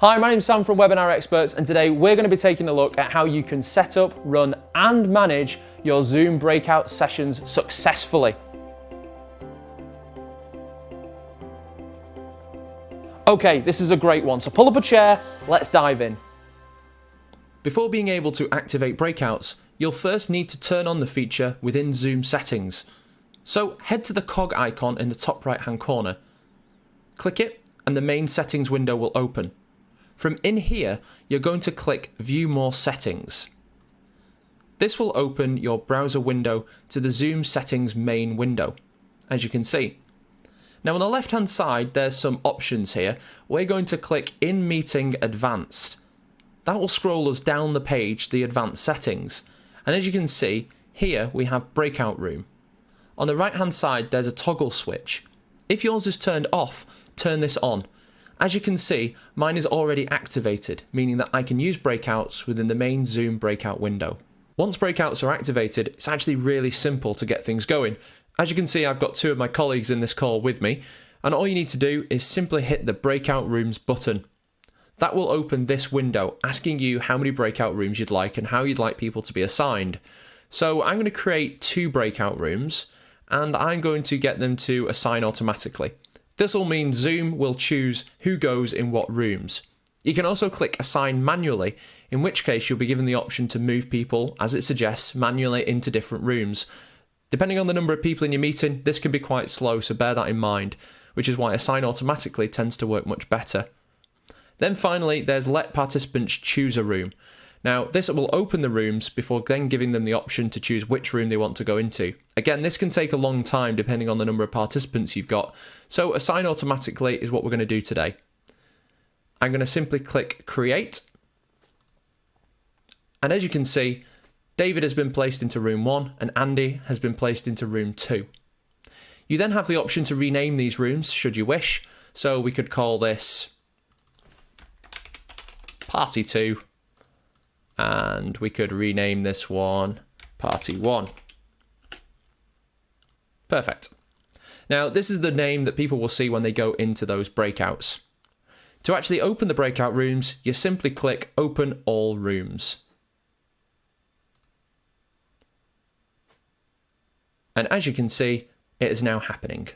Hi, my name's Sam from Webinar Experts, and today we're going to be taking a look at how you can set up, run and manage your Zoom breakout sessions successfully. Okay, this is a great one, so pull up a chair, let's dive in. Before being able to activate breakouts, you'll first need to turn on the feature within Zoom settings. So head to the cog icon in the top right hand corner, click it and the main settings window will open. From in here, you're going to click View More Settings. This will open your browser window to the Zoom settings main window, as you can see. Now on the left hand side, there's some options here. We're going to click In Meeting Advanced. That will scroll us down the page, the advanced settings. And as you can see, here we have Breakout Room. On the right hand side, there's a toggle switch. If yours is turned off, turn this on. As you can see, mine is already activated, meaning that I can use breakouts within the main Zoom breakout window. Once breakouts are activated, it's actually really simple to get things going. As you can see, I've got two of my colleagues in this call with me, and all you need to do is simply hit the Breakout Rooms button. That will open this window, asking you how many breakout rooms you'd like and how you'd like people to be assigned. So I'm going to create 2 breakout rooms, and I'm going to get them to assign automatically. This will mean Zoom will choose who goes in what rooms. You can also click Assign Manually, in which case you'll be given the option to move people, as it suggests, manually into different rooms. Depending on the number of people in your meeting, this can be quite slow, so bear that in mind, which is why Assign Automatically tends to work much better. Then finally, there's Let Participants Choose a Room. Now, this will open the rooms before then giving them the option to choose which room they want to go into. Again, this can take a long time depending on the number of participants you've got, so Assign Automatically is what we're going to do today. I'm going to simply click Create, and as you can see, David has been placed into room 1 and Andy has been placed into room 2. You then have the option to rename these rooms should you wish, so we could call this Party 2. And we could rename this one Party 1. Perfect. Now, this is the name that people will see when they go into those breakouts. To actually open the breakout rooms, you simply click Open All Rooms. And as you can see, it is now happening.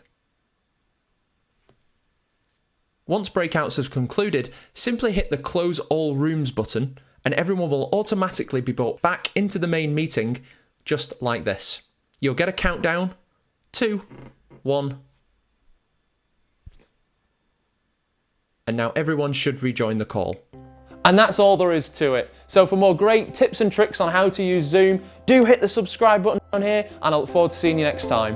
Once breakouts have concluded, simply hit the Close All Rooms button, and everyone will automatically be brought back into the main meeting, just like this. You'll get a countdown, 2, 1, and now everyone should rejoin the call. And that's all there is to it. So for more great tips and tricks on how to use Zoom, do hit the subscribe button on here, and I look forward to seeing you next time.